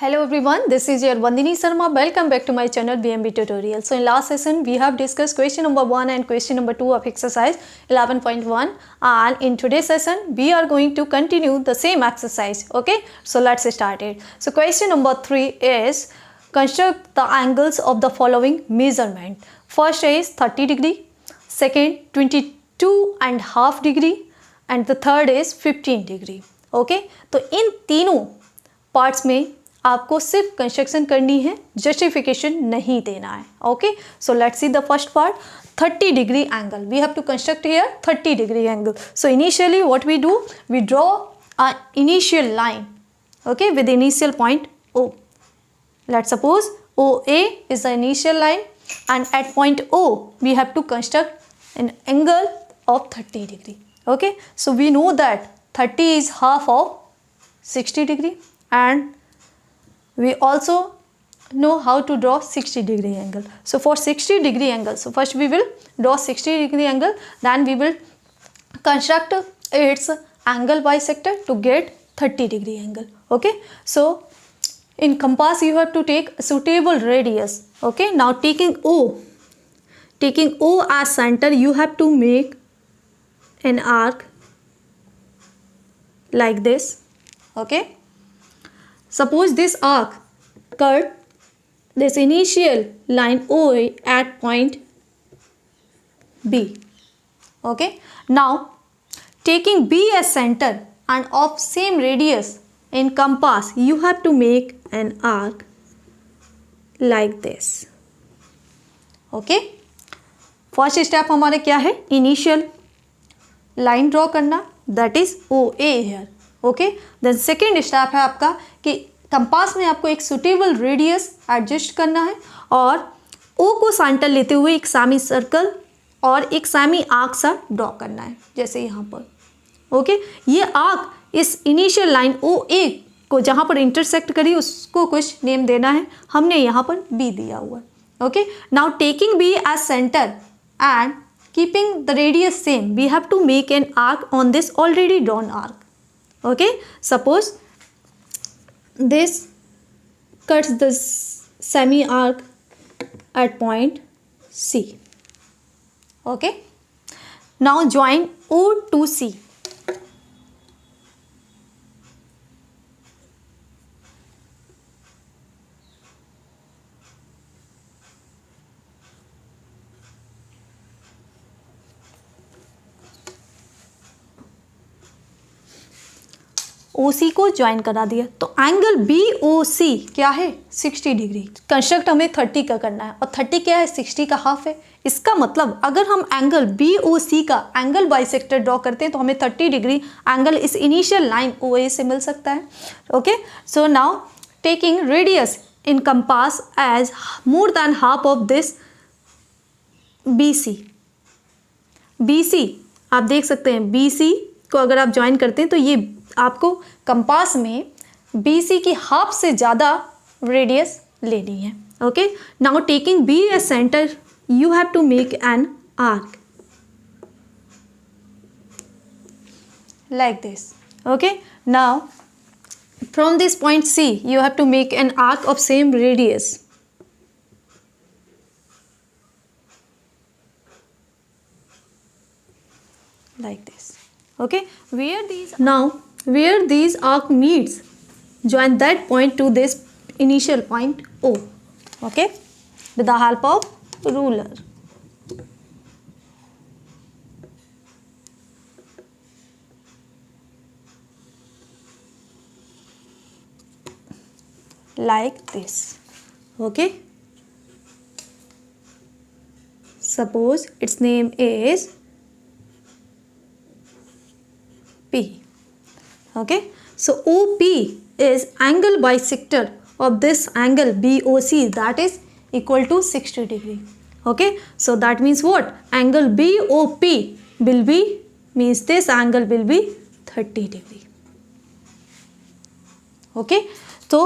Hello everyone, this is your Vandini Sharma. Welcome back to my channel BMB Tutorial. So in last session we have discussed question number 1 and question number 2 of exercise 11.1, and in today's session we are going to continue the same exercise. Okay, so let's start it. So question number 3 is construct the angles of the following measurement. First is 30 degree, second 22.5 degree, and the third is 15 degree. Okay, तो इन तीनों parts में आपको सिर्फ construction करनी है, justification नहीं देना है. Okay, so let's see the first part. 30 degree angle, we have to construct here 30 degree angle. So initially what we do, we draw an initial line, okay, with the initial point O. Let's suppose OA is the initial line, and at point O we have to construct an angle of 30 degree. Okay, so we know that 30 is half of 60 degree, and we also know how to draw 60 degree angle. So for 60 degree angle, so first we will draw 60 degree angle, then we will construct its angle bisector to get 30 degree angle. Okay, so in compass you have to take a suitable radius. Okay, now taking O as center, you have to make an arc like this. Okay, suppose this arc cut this initial line OA at point B. Okay, now taking B as center and of same radius in compass, you have to make an arc like this. Okay, first step हमारे क्या है, initial line draw करना, that is OA here. Okay, then second step है आपका कि compass में आपको एक सुटेबल रेडियस एडजस्ट करना है और O को सेंटर लेते हुए एक सेमी सर्कल और एक सेमी आर्क सा ड्रॉ करना है, जैसे यहाँ पर. ओके, ये आर्क इस इनिशियल लाइन OA को जहाँ पर इंटरसेक्ट करी उसको कुछ नेम देना है, हमने यहाँ पर B दिया हुआ है. Okay, now taking B as centre and keeping the radius same, we have to make an arc on this already drawn arc. Okay, suppose this cuts the semi arc at point C. Okay, now join O to C. OC को join करा दिया, तो angle BOC क्या है, 60 degree. Construct हमें 30 का करना है और 30 क्या है, 60 का हाफ है. इसका मतलब अगर हम एंगल BOC का एंगल बाइसेक्टर ड्रॉ करते हैं तो हमें 30 डिग्री एंगल इस इनिशियल लाइन OA से मिल सकता है. Okay, so now taking radius in compass as more than half of this BC आप देख सकते हैं, BC को अगर आप ज्वाइन करते हैं तो ये आपको कंपास में BC की हाफ से ज़्यादा रेडियस लेनी है. Okay, now taking B as centre, you have to make an arc like this. Okay, now from this point C you have to make an arc of same radius. Like this. Okay, where these arc meets, join that point to this initial point O. Okay, with the help of ruler. Like this. Okay, suppose its name is P. Okay, so OP is angle bisector of this angle BOC, that is equal to 60 degree. Okay, so that means what, angle BOP will be, means this angle will be 30 degree. Okay, तो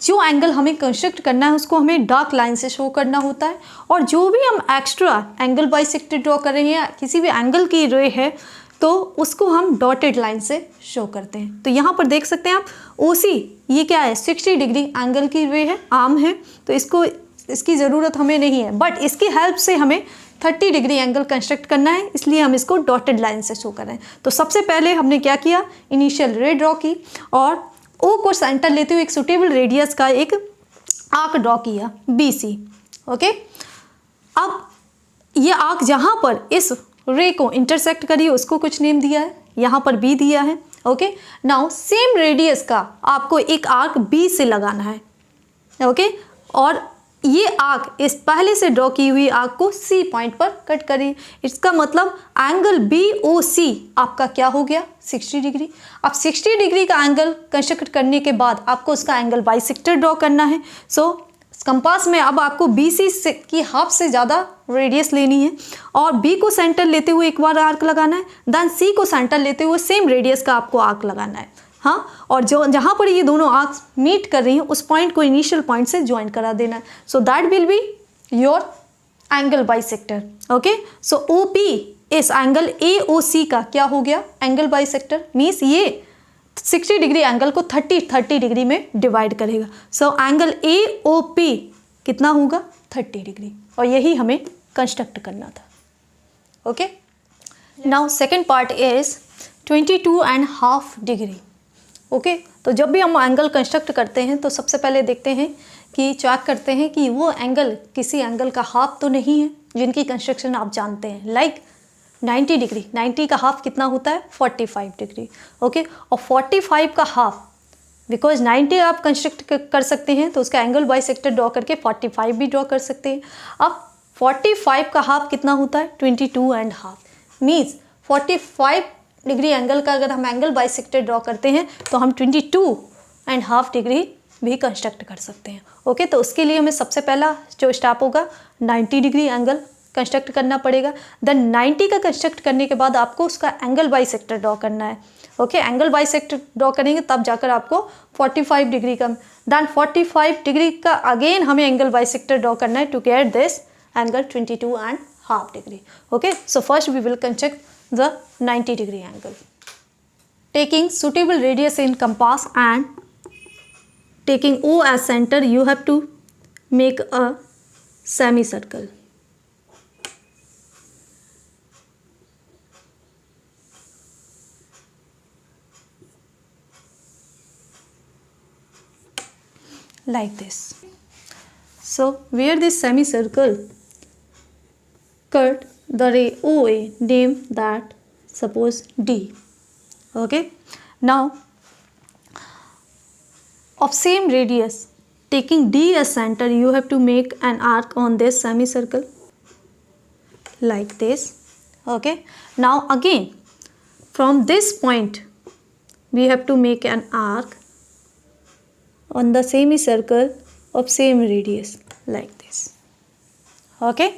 जो angle हमें construct करना है उसको हमें dark line से show करना होता है, और जो भी हम एक्स्ट्रा एंगल बाइसेक्टर ड्रॉ कर रहे हैं, किसी भी एंगल की रे है तो उसको हम डॉटेड लाइन से शो करते हैं। तो यहाँ पर देख सकते हैं आप OC ये क्या है 60 डिग्री एंगल की वे है, आर्म है, तो इसकी ज़रूरत हमें नहीं है, बट इसकी हेल्प से हमें 30 डिग्री एंगल कंस्ट्रक्ट करना है, इसलिए हम इसको डॉटेड लाइन से शो कर रहे हैं। तो सबसे पहले हमने क्या किया, इनिशियल रे ड्रॉ की और O को सेंटर लेते हुए एक सुटेबल रेडियस का एक आर्क ड्रॉ किया BC। ओके, अब ये आर्क जहाँ पर इस रे को इंटरसेक्ट करी उसको कुछ नेम दिया है, यहाँ पर B दिया है। ओके, नाउ सेम रेडियस का आपको एक आर्क B से लगाना है। ओके, और ये आर्क इस पहले से ड्रॉ की हुई आर्क को C पॉइंट पर कट करिए। इसका मतलब एंगल BOC आपका क्या हो गया 60 डिग्री। अब 60 डिग्री का एंगल कंस्ट्रक्ट करने के बाद आपको उसका एंगल बाइसेक्टर ड्रॉ करना है। सो कंपास में अब आपको BC की हाफ से ज़्यादा रेडियस लेनी है और B को सेंटर लेते हुए एक बार आर्क लगाना है, देन C को सेंटर लेते हुए सेम रेडियस का आपको आर्क लगाना है। हाँ, और जो जहाँ पर ये दोनों आर्क्स मीट कर रही हैं उस पॉइंट को इनिशियल पॉइंट से ज्वाइन करा देना है। So that will be your angle bisector. Okay, so OP इस एंगल AOC का क्या हो गया एंगल बाइसेक्टर, मीन्स ये 60 डिग्री एंगल को 30 डिग्री में डिवाइड करेगा। सो एंगल AOP कितना होगा 30 डिग्री, और यही हमें कंस्ट्रक्ट करना था। Okay, now second part is 22.5 degree. Okay, तो जब भी हम एंगल कंस्ट्रक्ट करते हैं तो सबसे पहले देखते हैं कि चेक करते हैं कि वो एंगल किसी एंगल का हाफ तो नहीं है जिनकी कंस्ट्रक्शन आप जानते हैं, लाइक 90 डिग्री। 90 का हाफ कितना होता है 45 डिग्री। ओके, और 45 का हाफ बिकॉज 90 आप कंस्ट्रक्ट कर सकते हैं तो उसका एंगल बाइसेक्टर ड्रॉ करके 45 भी ड्रॉ कर सकते हैं। अब 45 का हाफ कितना होता है 22.5, मीन्स 45 डिग्री एंगल का अगर हम एंगल बाइसेक्टर ड्रॉ करते हैं तो हम 22.5 डिग्री भी कंस्ट्रक्ट कर सकते हैं। ओके, तो उसके लिए हमें सबसे पहला जो स्टेप होगा 90 डिग्री एंगल कंस्ट्रक्ट करना पड़ेगा। देन 90 का कंस्ट्रक्ट करने के बाद आपको उसका एंगल बाइसेक्टर ड्रॉ करना है। ओके, एंगल बाइसेक्टर ड्रॉ करेंगे तब जाकर आपको 45 डिग्री का, देन 45 डिग्री का अगेन हमें एंगल बाइसेक्टर ड्रॉ करना है to get this angle 22.5 degree. Okay, so first we will construct the 90 degree angle. Taking suitable radius in compass and taking O as center, you have to make a semicircle. Like this. So where this semicircle cut the ray OA, name that suppose D. Okay, now of same radius, taking D as center, you have to make an arc on this semicircle like this. Okay, now again from this point we have to make an arc on the semicircle of same radius like this. Okay,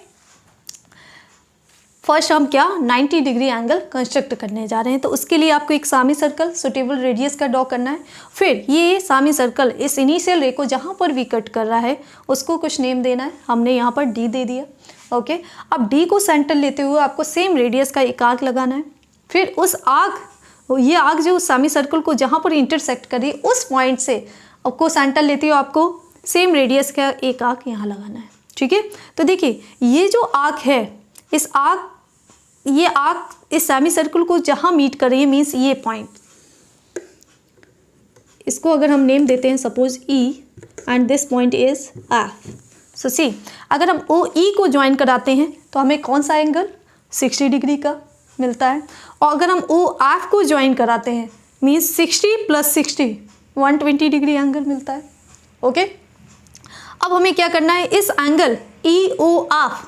first हम क्या 90 degree angle construct करने जा रहे हैं, तो उसके लिए आपको एक सामी सर्कल सुटेबल रेडियस का ड्रॉ करना है। फिर ये सामी सर्कल इस इनिशियल रे को जहाँ पर भी कट कर रहा है उसको कुछ नेम देना है। हमने यहाँ पर D दे दिया। ओके, अब D को सेंटर लेते हुए आपको सेम रेडियस का एक आर्क लगाना है। फिर उस ये आर्क जो उस सामी सर्कल को जहाँ पर इंटरसेक्ट करी उस पॉइंट से आपको सेंटर लेते हुए आपको सेम रेडियस का एक आर्क यहाँ लगाना है। ठीक है, तो देखिए ये जो आर्क है ये आर्क इस सेमी सर्कल को जहाँ मीट कर रही है, मीन्स ये पॉइंट, इसको अगर हम नेम देते हैं suppose E and this point is F। सो सी, अगर हम OE को ज्वाइन कराते हैं तो हमें कौन सा एंगल 60 डिग्री का मिलता है, और अगर हम OF को ज्वाइन कराते हैं मीन्स 60 + 60 120 डिग्री एंगल मिलता है। ओके, अब हमें क्या करना है, इस एंगल EOF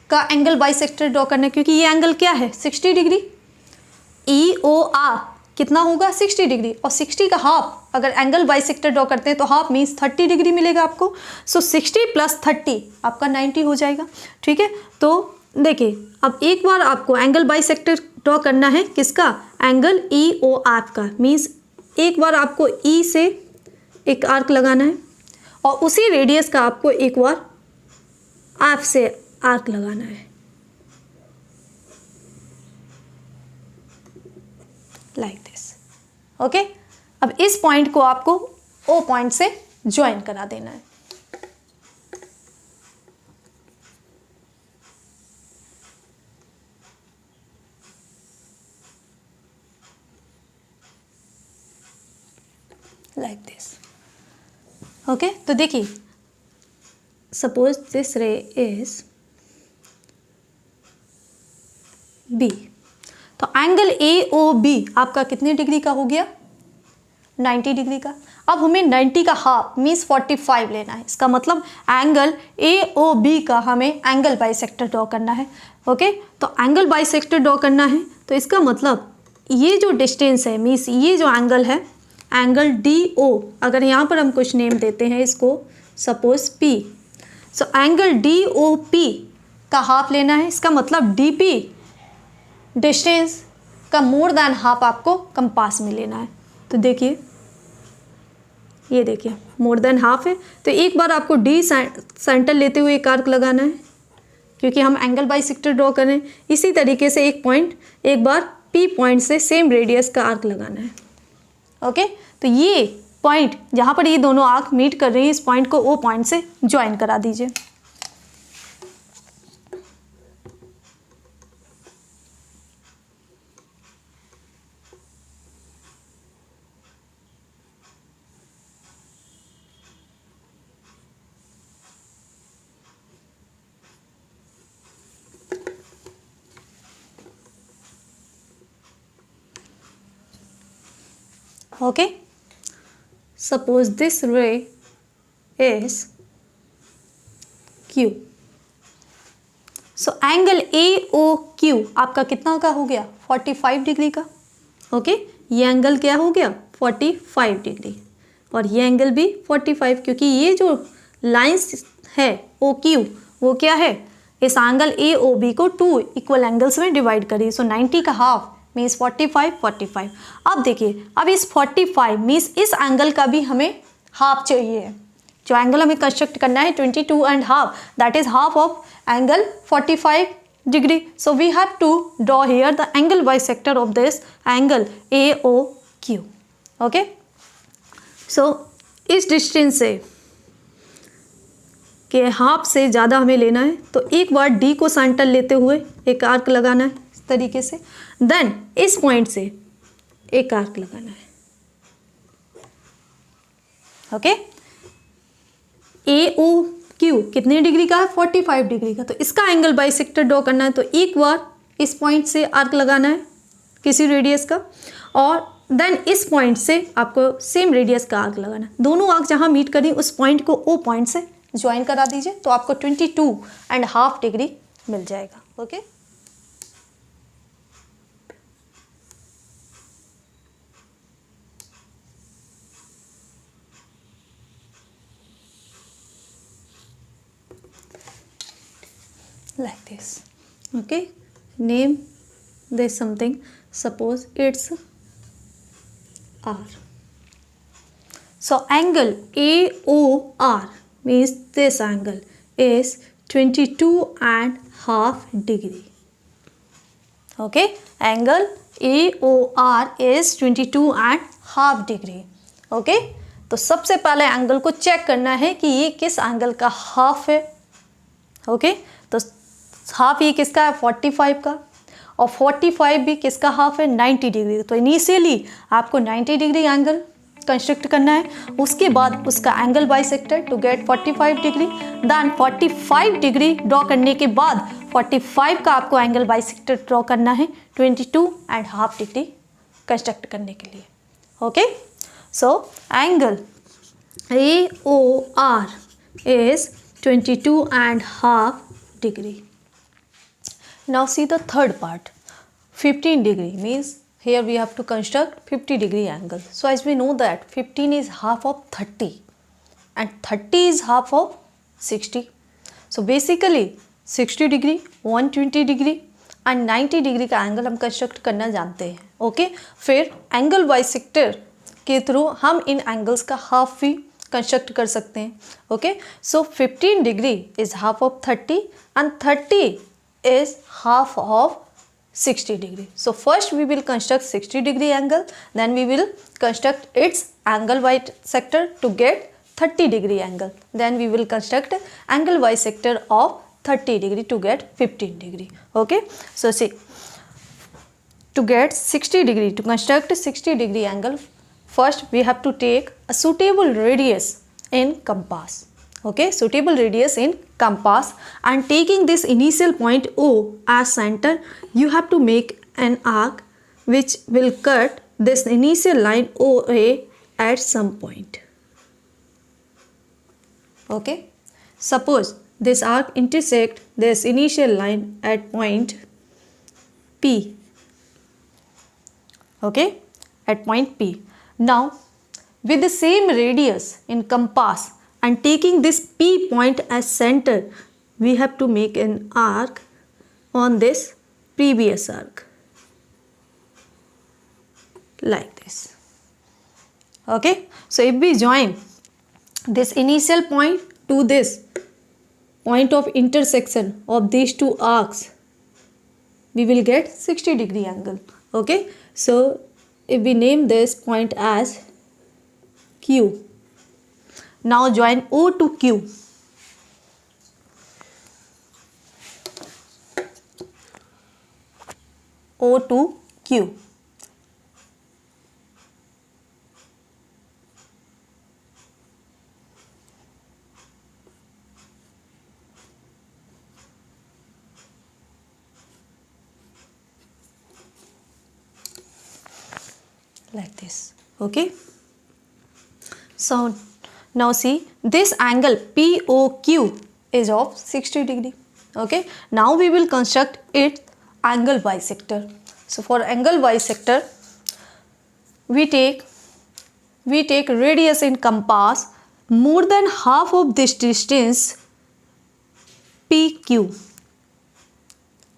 का एंगल बाइसेक्टर ड्रॉ करना है, क्योंकि ये एंगल क्या है 60 डिग्री। EOR कितना होगा 60 डिग्री, और 60 का हाफ अगर एंगल बाइसेक्टर ड्रॉ करते हैं तो हाफ मीन्स 30 डिग्री मिलेगा आपको। सो 60 + 30 आपका 90 हो जाएगा। ठीक है, तो देखिए अब एक बार आपको एंगल बाइसेक्टर ड्रॉ करना है किसका, एंगल EOF का, मीन्स एक बार आपको E से एक आर्क लगाना है और उसी रेडियस का आपको एक बार F से आर्क लगाना है। Like this. ओके, अब इस पॉइंट को आपको ओ पॉइंट से ज्वाइन करा देना है। Like this. ओके, तो देखिए सपोज दिस रे इज बी, तो एंगल ए ओ बी आपका कितने डिग्री का हो गया? 90 डिग्री का। अब हमें 90 का हाफ मीन्स 45 लेना है। इसका मतलब एंगल ए ओ बी का हमें एंगल बाइसेक्टर ड्रॉ करना है। ओके, तो एंगल बाइसेक्टर ड्रॉ करना है तो इसका मतलब ये जो डिस्टेंस है मीन्स ये जो एंगल है, एंगल डी ओ, अगर यहाँ पर हम कुछ नेम देते हैं इसको suppose P, so angle D O P का हाफ लेना है। इसका मतलब डी पी डिस्टेंस का मोर देन हाफ आपको कंपास में लेना है। तो देखिए ये देखिए मोर देन हाफ है, तो एक बार आपको डी सेंटर लेते हुए एक आर्क लगाना है क्योंकि हम एंगल बाइसेक्टर ड्रॉ करें। इसी तरीके से एक पॉइंट एक बार पी पॉइंट से सेम रेडियस का आर्क लगाना है। ओके, तो ये पॉइंट जहाँ पर ये दोनों आर्क मीट कर रही है, इस पॉइंट को ओ पॉइंट से ज्वाइन करा दीजिए। Okay, suppose this ray is Q, so angle AOQ आपका कितना का हो गया? 45 डिग्री का। ओके, ये एंगल क्या हो गया? 45 डिग्री, और ये एंगल भी 45 क्योंकि ये जो लाइंस है OQ वो क्या है? इस एंगल AOB को 2 इक्वल एंगल्स में डिवाइड करिए। सो 90 का हाफ मीन्स 45 45। अब देखिए, अब इस 45 मीन्स इस एंगल का भी हमें हाफ चाहिए। जो एंगल हमें कंस्ट्रक्ट करना है 22.5, that is half of angle 45 degree. So we have to draw here the angle bisector of this angle AOQ। Okay, so इस डिस्टेंस से के हाफ से ज़्यादा हमें लेना है, तो एक बार डी को सेंटर लेते हुए एक आर्क लगाना है इस तरीके से, देन इस पॉइंट से एक आर्क लगाना है। ओके, AOQ कितने डिग्री का है? 45 डिग्री का। तो इसका एंगल बाइसेक्टर ड्रॉ करना है, तो एक बार इस पॉइंट से आर्क लगाना है किसी रेडियस का, और देन इस पॉइंट से आपको सेम रेडियस का आर्क लगाना है। दोनों आर्क जहां मीट करें उस पॉइंट को ओ पॉइंट से ज्वाइन करा दीजिए, तो आपको 22.5 डिग्री मिल जाएगा। Okay, like this. Okay, name this something, suppose it's R. So angle AOR means this angle is 22.5 degree. Okay, angle AOR is 22.5 degree. Okay, तो सबसे पहले एंगल को चेक करना है कि ये किस एंगल का हाफ है। ओके, तो हाफ ये किसका है? 45 का, और 45 भी किसका हाफ है? 90 डिग्री। तो इनिशियली आपको 90 डिग्री एंगल कंस्ट्रक्ट करना है, उसके बाद उसका angle bisector to get 45 degree, then 45 degree draw करने के बाद 45 का आपको एंगल बाइसेक्टर ड्रॉ करना है 22.5 डिग्री कंस्ट्रक्ट करने के लिए। Okay, so angle AOR is 22.5 degree. Now see the third part, 15 degree means here we have to construct 50 degree angle. So as we know that 15 is half of 30 and 30 is half of 60. So basically 60 degree, 120 degree and 90 degree का angle हम construct करना जानते हैं। Okay, फिर angle bisector के through हम इन angles का half भी कंस्ट्रक्ट कर सकते हैं। Okay, so 15 degree is half of 30 and 30 is half of 60 degree. So first we will construct 60 degree angle, then we will construct its angle bisector to get 30 degree angle. Then we will construct angle bisector of 30 degree to get 15 degree. Okay. So see, to get 60 degree, to construct 60 degree angle, first we have to take a suitable radius in compass. Okay, suitable radius in compass, and taking this initial point O as center, you have to make an arc which will cut this initial line OA at some point. Okay, suppose this arc intersect this initial line at point P. Okay, at point P. Now with the same radius in compass and taking this P point as center, we have to make an arc on this previous arc like this. Okay, so if we join this initial point to this point of intersection of these two arcs, we will get 60 degree angle. Okay, so if we name this point as Q, now join O to Q. O to Q. Like this. Okay. So now see, this angle POQ is of 60 degree. Okay. Now we will construct its angle bisector. So for angle bisector, we take radius in compass more than half of this distance PQ.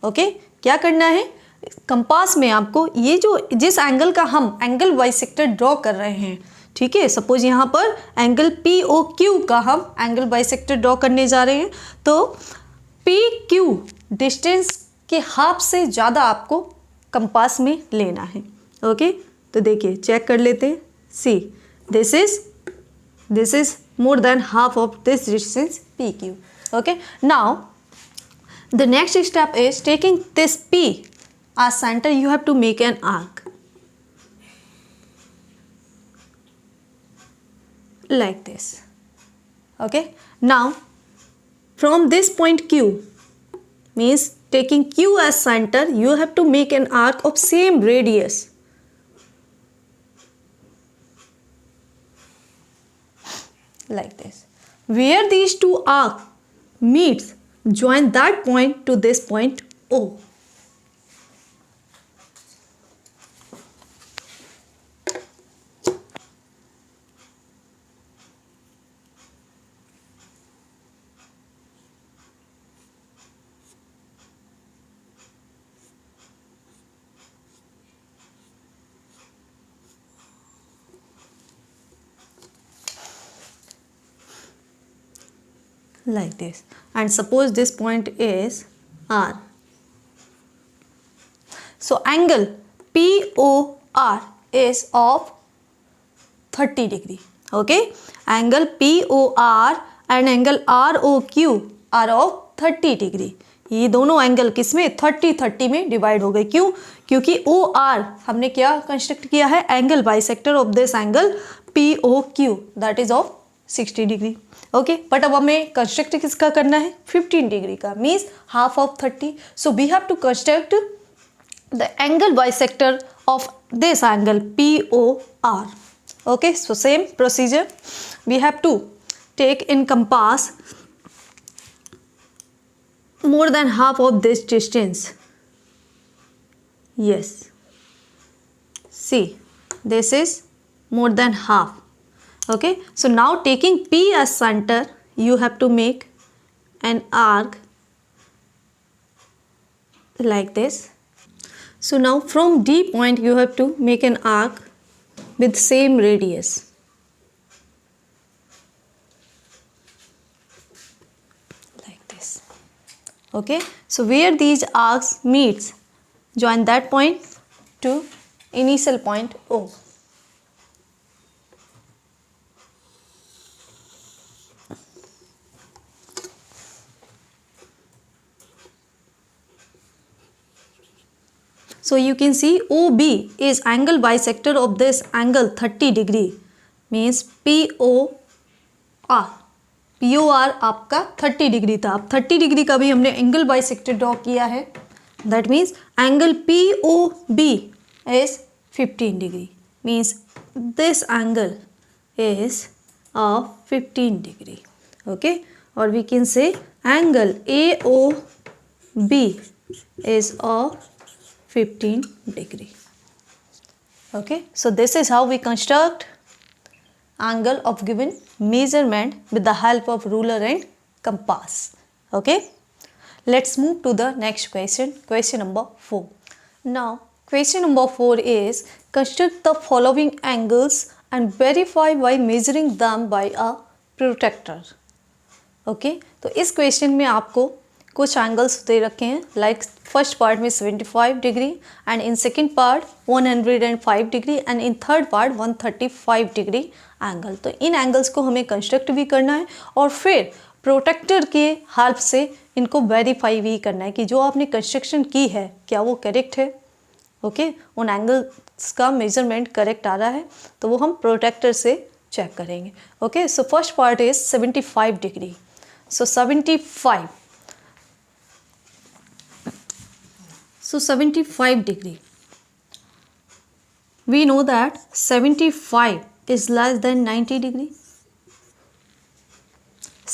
Okay. क्या करना है, compass में आपको ये जो जिस angle का हम एंगल बाइसेक्टर ड्रॉ कर रहे हैं, ठीक है, सपोज यहाँ पर एंगल पी ओ क्यू का हम एंगल बाइसेक्टर ड्रॉ करने जा रहे हैं, तो पी क्यू डिस्टेंस के हाफ से ज़्यादा आपको कंपास में लेना है. ओके, तो देखिए चेक कर लेते हैं. See this is more than half of this distance P Q. Okay, now the next step is taking this P as center, you have to make an arc like this. Okay, now from this point Q, means taking Q as center, you have to make an arc of same radius like this. Where these two arcs meets, join that point to this point O. Like this, and suppose this point is R. So angle POR is of 30 degree. Okay, angle POR and angle ROQ are of 30 degree. ये दोनों angle किस में 30-30 में divide हो गए. क्यों? क्योंकि OR हमने क्या कंस्ट्रक्ट किया है, angle bisector of this angle POQ, that is of 60 degree. Okay, but अब हमें कंस्ट्रक्ट किसका करना है, 15 डिग्री का, means half of 30. So we have to construct the angle bisector of this angle POR. Okay, so same procedure, we have to take in compass more than half of this distance. Yes, see, this is more than half. Okay, so now taking P as center, you have to make an arc like this. So now from D point you have to make an arc with same radius. Okay, so where these arcs meets, join that point to initial point O. So you can see OB is angle bisector of this angle 30 degree, means POR आपका 30 degree था. अब 30 degree का भी हमने angle bisector draw किया है. That means angle POB is 15 degree, means this angle is of 15 degree. Okay, और we can say angle AOB is of 15 degree. Okay, so this is how we construct angle of given measurement with the help of ruler and compass. Okay, let's move to the next question. Question number 4. Now question number 4 is construct the following angles and verify by measuring them by a protractor. Okay, तो इस question में आपको कुछ angles दे रखे हैं. Like first part में 75 degree and in second part 105 degree and in third part 135 degree angle. तो इन angles को हमें कंस्ट्रक्ट भी करना है और फिर प्रोटेक्टर के हेल्प से इनको वेरीफाई भी करना है कि जो आपने कंस्ट्रक्शन की है क्या वो करेक्ट है. ओके, उन एंगल्स का मेजरमेंट करेक्ट आ रहा है तो वो हम प्रोटेक्टर से चेक करेंगे. Okay, so first part is 75 degree. So 75 degree. We know that 75 is less than 90 degree.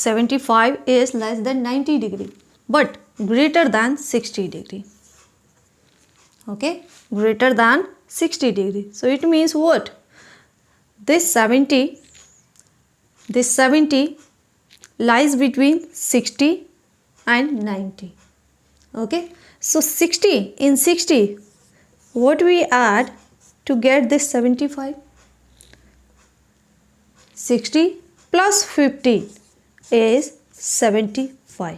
75 is less than 90 degree, but greater than 60 degree. Okay, greater than 60 degree. So it means what? This 70 lies between 60 and 90. Okay. So 60 in 60, what we add to get this 75? 60 plus 15 is 75.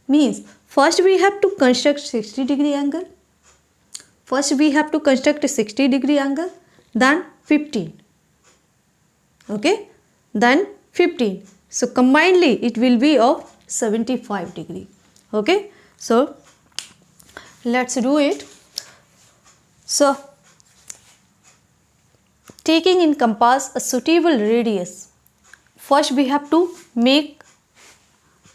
Means first we have to construct 60 degree angle. First we have to construct a 60 degree angle, then 15. Okay, then 15. So combinedly it will be of 75 degree. Okay, so let's do it. So taking in compass a suitable radius, first we have to make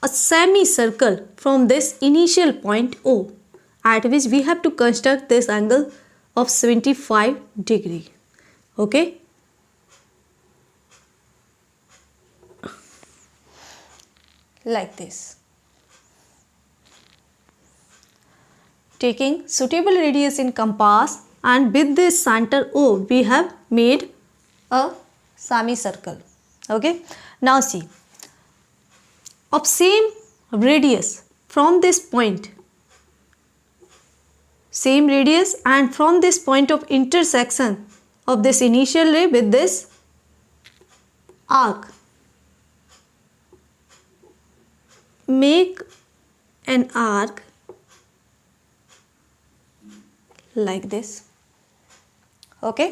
a semicircle from this initial point O at which we have to construct this angle of 75 degree. Okay, like this. Taking suitable radius in compass and with this center O we have made a semicircle. Okay, now see, of same radius from this point, same radius and from this point of intersection of this initial ray with this arc, make an arc like this. Okay,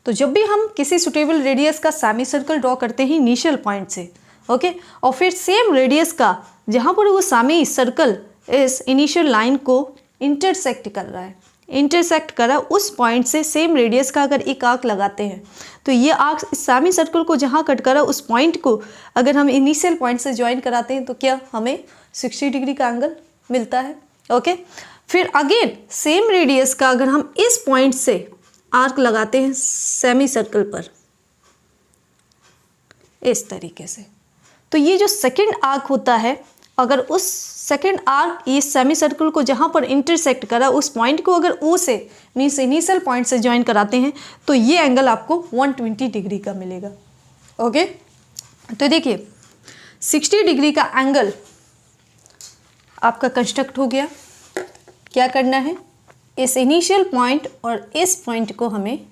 तो जब भी हम किसी suitable radius का semi circle draw करते हैं initial point से, okay, और फिर सेम रेडियस का जहाँ पर वो सेमी सर्कल इस इनिशियल लाइन को इंटरसेक्ट कर रहा है, इंटरसेक्ट करा उस पॉइंट से सेम रेडियस का अगर एक आर्क लगाते हैं तो ये आर्क इस सेमी सर्कल को जहाँ कट करा उस पॉइंट को अगर हम इनिशियल पॉइंट से ज्वाइन कराते हैं तो क्या हमें 60 डिग्री का एंगल मिलता है. ओके, फिर अगेन सेम रेडियस का अगर हम इस पॉइंट से आर्क लगाते हैं सेमी सर्कल पर इस तरीके से, तो ये जो सेकंड आर्क होता है अगर उस सेकंड आर्क इस सेमी सर्कल को जहाँ पर इंटरसेक्ट करा उस पॉइंट को अगर ओ से मीन्स इनिशियल पॉइंट से ज्वाइन कराते हैं तो ये एंगल आपको 120 डिग्री का मिलेगा. ओके, तो देखिए 60 डिग्री का एंगल आपका कंस्ट्रक्ट हो गया. क्या करना है, इस इनिशियल पॉइंट और इस पॉइंट को हमें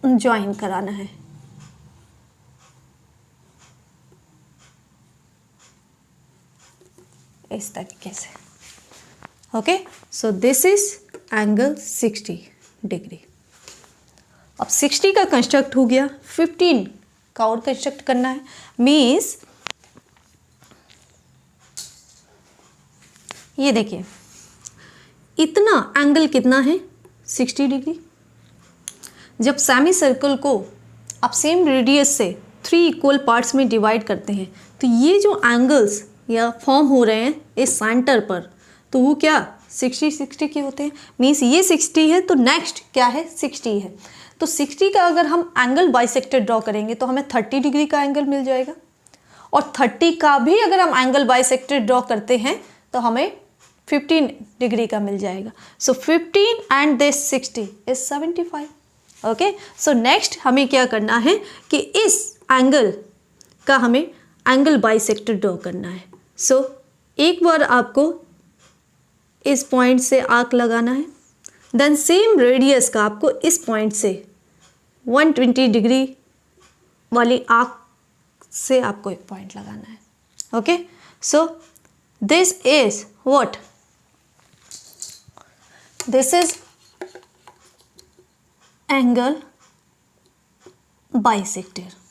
ज्वाइन कराना है. इस तरीके से. Okay, so this is angle 60 degree. अब 60 का कंस्ट्रक्ट हो गया, 15 का और कंस्ट्रक्ट करना है। मीन्स ये देखिए इतना एंगल कितना है, 60 डिग्री। जब सेमी सर्कल को आप सेम रेडियस से 3 इक्वल पार्ट्स में डिवाइड करते हैं तो ये जो एंगल्स या फॉर्म हो रहे हैं इस सेंटर पर, तो वो क्या 60 के होते हैं। मीन्स ये 60 है तो नेक्स्ट क्या है 60 है। तो 60 का अगर हम एंगल बाइसेक्टर ड्रॉ करेंगे तो हमें 30 डिग्री का एंगल मिल जाएगा, और 30 का भी अगर हम एंगल बाइसेक्टर ड्रॉ करते हैं तो हमें 15 डिग्री का मिल जाएगा। सो 15 and this 60 is 75। Okay, so next हमें क्या करना है कि इस एंगल का हमें एंगल बाइसेक्टर ड्रॉ करना है। सो एक बार आपको इस पॉइंट से आर्क लगाना है, देन सेम रेडियस का आपको इस पॉइंट से 120 डिग्री वाली आर्क से आपको एक पॉइंट लगाना है। Okay, so this is what, this is angle bisector.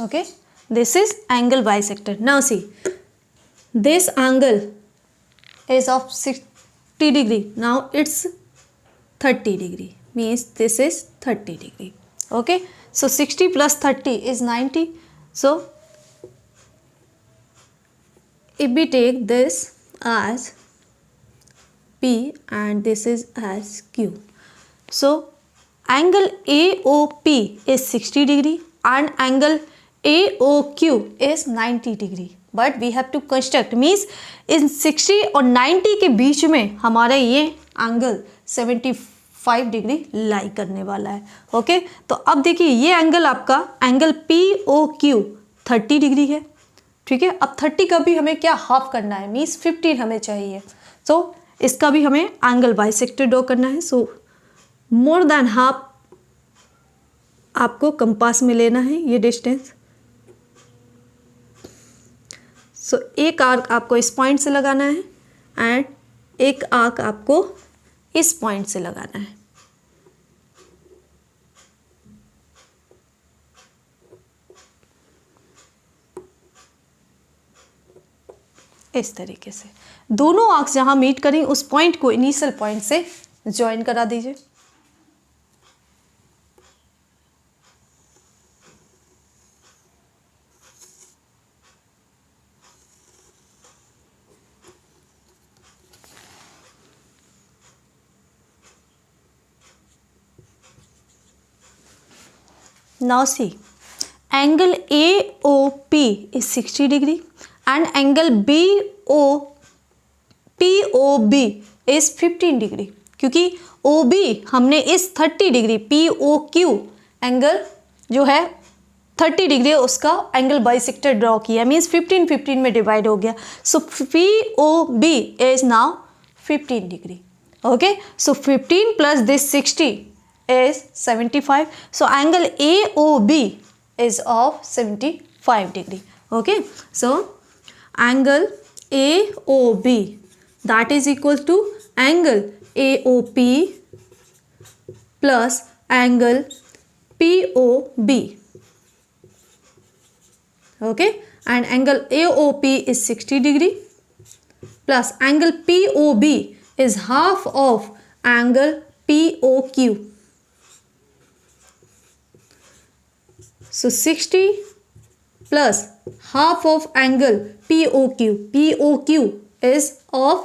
Okay, this is angle bisector. Now see, this angle is of 60 degree. Now it's 30 degree. Means this is 30 degree. Okay, so 60 plus 30 is 90. So if we take this as P and this is as Q, so angle AOP is 60 degree and angle AOQ is 90 degree. But we have to construct, means in 60 और 90 के बीच में हमारा ये angle 75 degree लाई करने वाला है। Okay, तो अब देखिए ये एंगल आपका एंगल POQ 30 डिग्री है। ठीक है, अब 30 का भी हमें क्या हाफ करना है, मीन्स 15 हमें चाहिए। सो इसका भी हमें एंगल बाइसेक्टर ड्रॉ करना है। सो मोर देन हाफ आपको कंपास में लेना है ये डिस्टेंस। सो एक आर्क आपको इस पॉइंट से लगाना है एंड एक आर्क आपको इस पॉइंट से लगाना है। इस तरीके से दोनों आर्क्स जहां मीट करें उस पॉइंट को इनिशियल पॉइंट से ज्वाइन करा दीजिए। Now see, angle AOP is 60 degree and angle POB is 15 degree। क्योंकि OB हमने इस 30 डिग्री POQ एंगल जो है 30 डिग्री उसका एंगल बाइसेक्टर ड्रॉ किया, मीन्स 15 में डिवाइड हो गया। सो POB is now 15 degree. Okay, so 15 plus this 60 is 75. So angle AOB is of 75 degree. Okay, so angle AOB that is equal to angle AOP plus angle POB. Okay, and angle AOP is 60 degree plus angle POB is half of angle POQ. So 60 plus half of angle POQ. POQ is of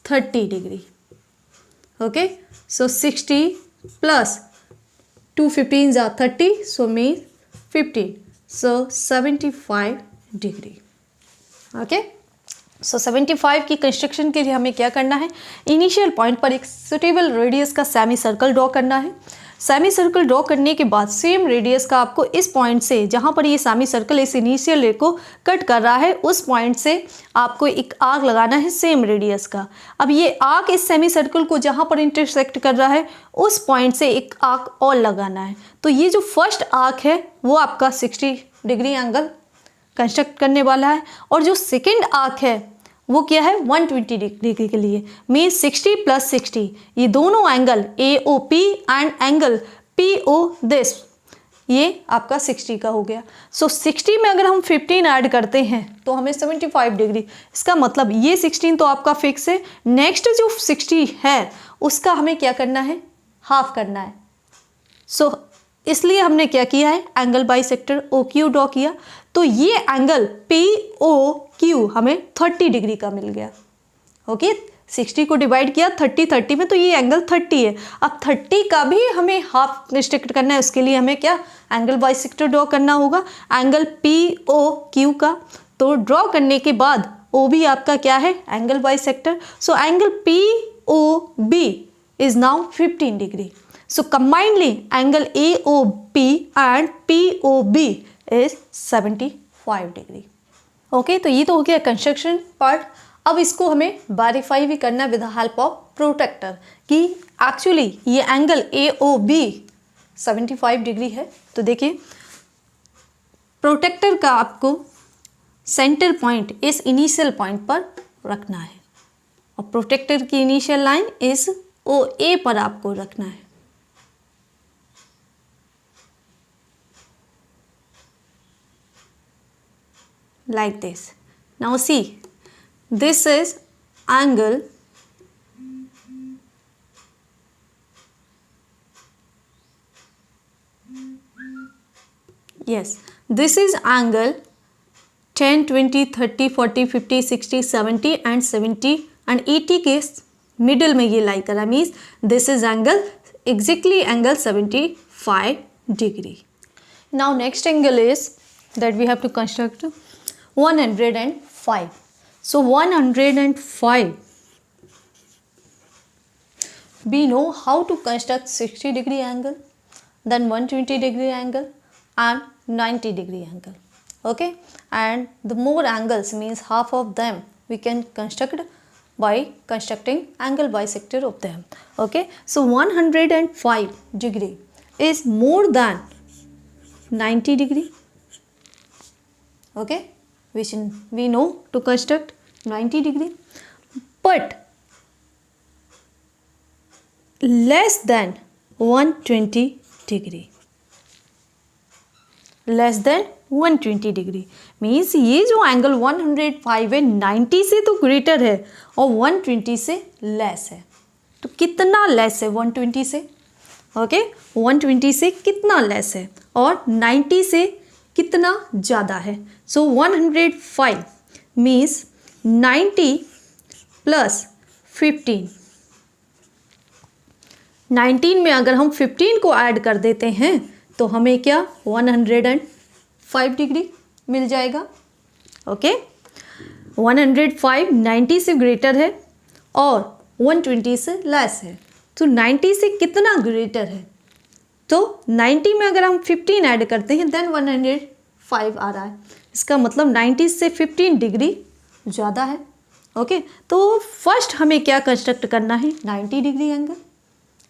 30 degree. Okay, so 60 plus 2 15s are 30, so means 15. So 75 degree. Okay, सो 75 की construction के लिए हमें क्या करना है, initial point पर एक suitable radius का सेमी सर्कल ड्रॉ करना है। सेमी सर्कल ड्रॉ करने के बाद सेम रेडियस का आपको इस पॉइंट से, जहाँ पर ये सेमी सर्कल इस इनिशियल रे को कट कर रहा है, उस पॉइंट से आपको एक आर्क लगाना है सेम रेडियस का। अब ये आर्क इस सेमी सर्कल को जहाँ पर इंटरसेक्ट कर रहा है उस पॉइंट से एक आर्क और लगाना है। तो ये जो फर्स्ट आर्क है वो आपका 60 डिग्री एंगल कंस्ट्रक्ट करने वाला है, और जो सेकेंड आर्क है वो क्या है 120 डिग्री के लिए। मीन 60 + 60, ये दोनों angle AOP and angle PO this, ये आपका 60 का हो गया। सो 60 में अगर हम 15 ऐड करते हैं तो हमें 75 डिग्री, इसका मतलब ये 16 तो आपका फिक्स है। नेक्स्ट जो 60 है उसका हमें क्या करना है, हाफ करना है। सो इसलिए हमने क्या किया है, एंगल बाइसेक्टर OQ ड्रॉ किया। तो ये एंगल POQ हमें 30 डिग्री का मिल गया। ओके, 60 को डिवाइड किया 30 में, तो ये एंगल 30 है। अब 30 का भी हमें हाफ रिस्ट्रिक्ट करना है, उसके लिए हमें क्या एंगल बाइसेक्टर ड्रॉ करना होगा एंगल POQ का। तो ड्रॉ करने के बाद OB आपका क्या है, angle bisector. So angle POB is now 15 degree. So combinedly angle AOP and POB is 75 degree. Okay, तो ये तो हो गया कंस्ट्रक्शन पार्ट। अब इसको हमें वेरीफाई भी करना with the help of protractor कि एक्चुअली ये एंगल AOB 75 डिग्री है। तो देखिए प्रोटेक्टर का आपको सेंटर पॉइंट इस इनिशियल पॉइंट पर रखना है, और प्रोटेक्टर की इनिशियल लाइन इस OA पर आपको रखना है। Like this. Now see, this is angle yes, this is angle 10, 20, 30, 40, 50, 60, 70 and 70 and 80 के मिडल में ये लाई करा, means this is angle exactly angle 75 degree. Now next angle is that we have to construct 105. So 105, we know how to construct 60 degree angle, then 120 degree angle and 90 degree angle. Okay, and the more angles means half of them we can construct by constructing angle bisector of them. Okay, so 105 degree is more than 90 degree. Okay, we know to construct 90 degree, but less than 120 degree. Less than 120 degree means ये जो angle 105 है 90 से तो greater है और 120 से less है। तो कितना लेस है 120 से? ओके, 120 से कितना लेस है और 90 से कितना ज़्यादा है? सो 105 मीन्स 90 + 15। 19 में अगर हम 15 को ऐड कर देते हैं तो हमें क्या 105 डिग्री मिल जाएगा। ओके, 105 90 से ग्रेटर है और 120 से लेस है। तो 90 से कितना ग्रेटर है? तो 90 में अगर हम 15 ऐड करते हैं देन 105 आ रहा है। इसका मतलब 90 से 15 डिग्री ज़्यादा है। ओके, तो फर्स्ट हमें क्या कंस्ट्रक्ट करना है 90 डिग्री एंगल।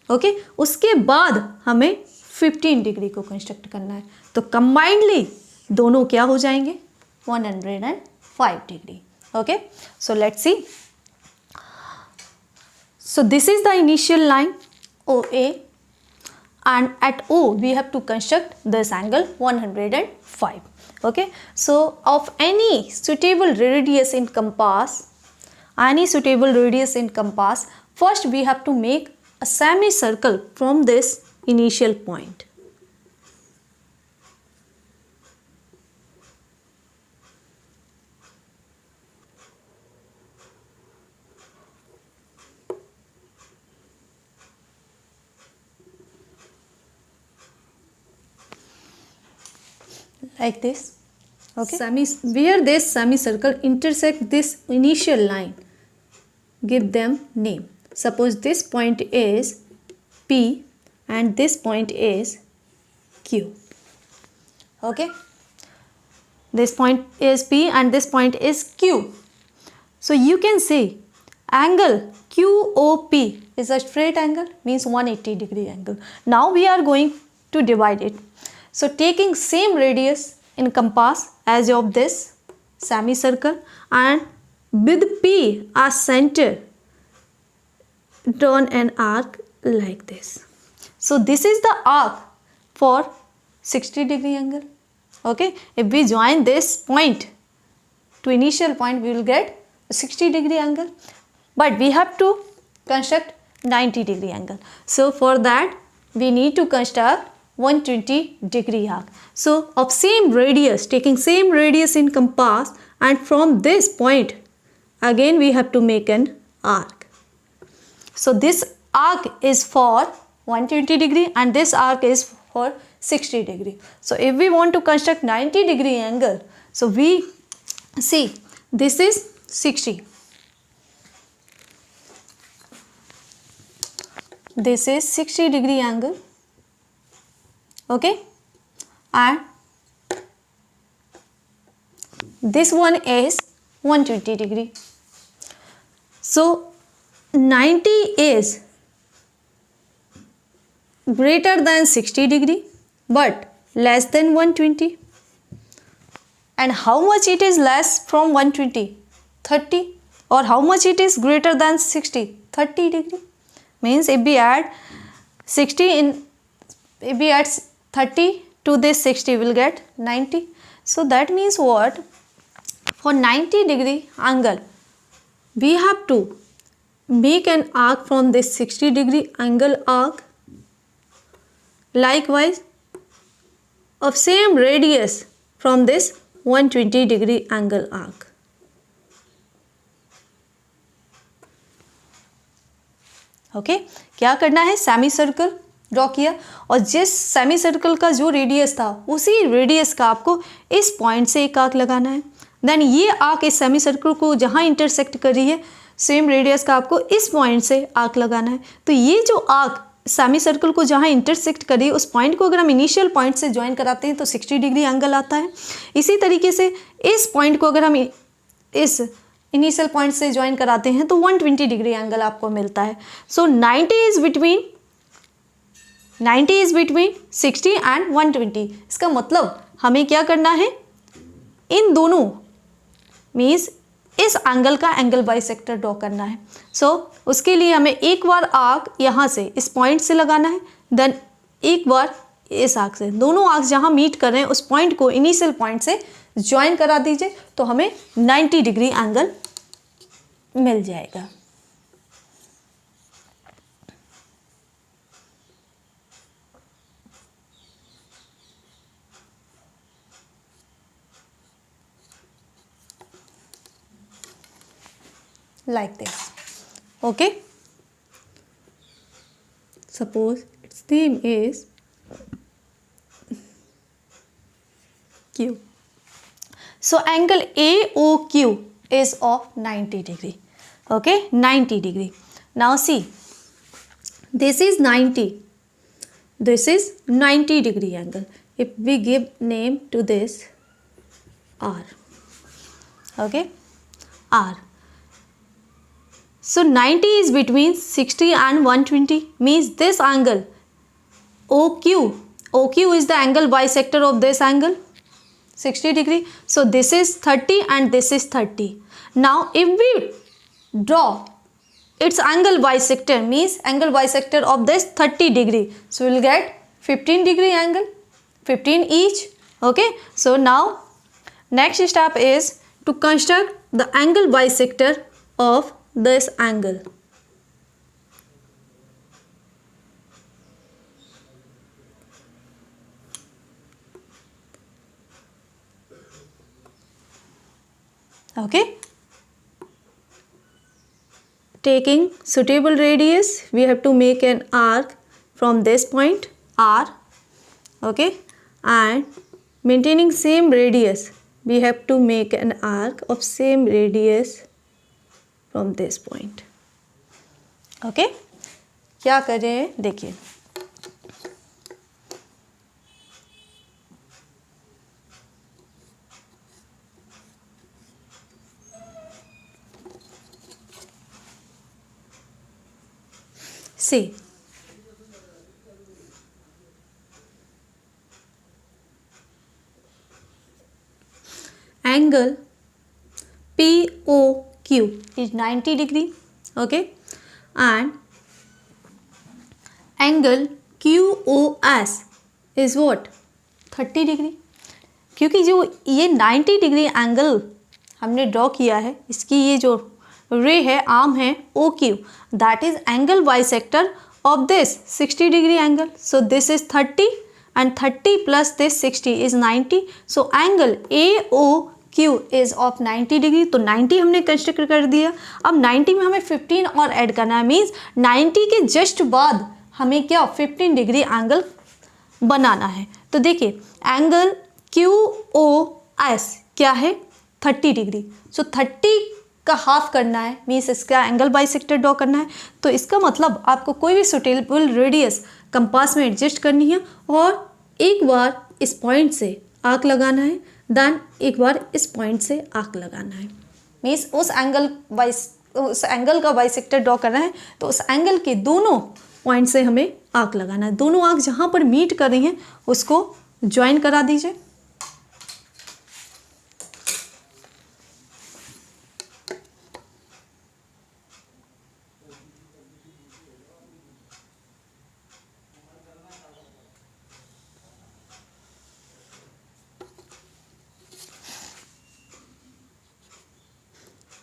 ओके, उसके बाद हमें 15 डिग्री को कंस्ट्रक्ट करना है। तो कंबाइंडली दोनों क्या हो जाएंगे 105 degree. Okay, so let's see. So this is the initial line OA and at O we have to construct this angle 105. Okay, so of any suitable radius in compass, first we have to make a semicircle from this initial point. Like this. Okay, where this semicircle intersect this initial line, give them name. Suppose this point is P and this point is Q. Okay, this point is P and this point is Q. So you can see angle QOP is a straight angle, means 180 degree angle. Now we are going to divide it. So taking same radius in compass as of this semicircle and with P as center, drawn an arc like this. So this is the arc for 60 degree angle. Okay, if we join this point to initial point, we will get 60 degree angle, but we have to construct 90 degree angle. So for that we need to construct 120 degree arc. So of same radius, taking same radius in compass, and from this point again we have to make an arc. So this arc is for 120 degree and this arc is for 60 degree. So if we want to construct 90 degree angle, so we see this is 60, this is 60 degree angle, okay, and this one is 120 degree. So 90 is greater than 60 degree but less than 120. And how much it is less from 120? 30. Or how much it is greater than 60? 30 degree. Means if we add 30 to this 60, we will get 90. So that means what? For 90 degree angle, we have to make an arc from this 60 degree angle arc. Likewise, of same radius from this 120 degree angle arc. Okay, क्या करना है? Semi circle draw किया और जिस semi circle का जो radius था उसी रेडियस का आपको इस पॉइंट से एक आर्क लगाना है. देन ये आर्क इस सेमी सर्कल को जहाँ इंटरसेक्ट कर रही है सेम रेडियस का आपको इस पॉइंट से आर्क लगाना है. तो ये जो आर्क सेमी सर्कल को जहाँ इंटरसेक्ट करी उस पॉइंट को अगर हम इनिशियल पॉइंट से ज्वाइन कराते हैं तो 60 डिग्री एंगल आता है. इसी तरीके से इस पॉइंट को अगर हम इस इनिशियल पॉइंट से ज्वाइन कराते हैं तो 120 डिग्री एंगल आपको मिलता है. सो 90 इज बिटवीन 60 एंड 120. इसका मतलब हमें क्या करना है? इन दोनों मीन्स इस एंगल का एंगल बाइसेक्टर ड्रॉ करना है. सो उसके लिए हमें एक बार आर्क यहाँ से इस पॉइंट से लगाना है, देन एक बार इस आर्क से. दोनों आर्क जहाँ मीट कर रहे हैं उस पॉइंट को इनिशियल पॉइंट से ज्वाइन करा दीजिए तो हमें 90 डिग्री एंगल मिल जाएगा. Like this. Okay, suppose its theme is Q. So angle AOQ is of 90 degree. Okay, 90 degree. Now see, this is 90, this is 90 degree angle. If we give name to this R, okay, R. So 90 is between 60 and 120, means this angle OQ is the angle bisector of this angle 60 degree. So this is 30 and this is 30. Now if we draw its angle bisector, means angle bisector of this 30 degree, so we will get 15 degree angle, 15 each. Okay, so now next step is to construct the angle bisector of this angle. Okay, taking suitable radius we have to make an arc from this point R. Okay, and maintaining same radius we have to make an arc of same radius from this point. Okay, क्या कर रहे हैं देखिए. से angle POQ is 90 degree, okay, and angle QOS is what 30 degree. क्योंकि जो ये 90 degree angle हमने ड्रॉ किया है, इसकी ये जो रे है, आर्म है OQ, that is angle bisector of this 60 degree angle. So this is 30 and 30 plus this 60 is 90. So angle AOQ is of 90 degree. तो 90 हमने कंस्ट्रक्ट कर दिया. अब 90 में हमें 15 और ऐड करना है, मीन्स 90 के जस्ट बाद हमें क्या 15 डिग्री एंगल बनाना है. तो देखिए एंगल QOS क्या है 30 डिग्री. सो 30 का हाफ करना है, मीन्स इसका एंगल बाइसेक्टर ड्रॉ करना है. तो इसका मतलब आपको कोई भी सुटेबल रेडियस कंपास में एडजस्ट करनी है और एक बार इस पॉइंट से आर्क लगाना है, देन एक बार इस पॉइंट से आर्क लगाना है. मीन्स उस एंगल का बाइसेक्टर ड्रॉ करना है, तो उस एंगल के दोनों पॉइंट से हमें आर्क लगाना है. दोनों आर्क जहाँ पर मीट कर रही हैं उसको ज्वाइन करा दीजिए.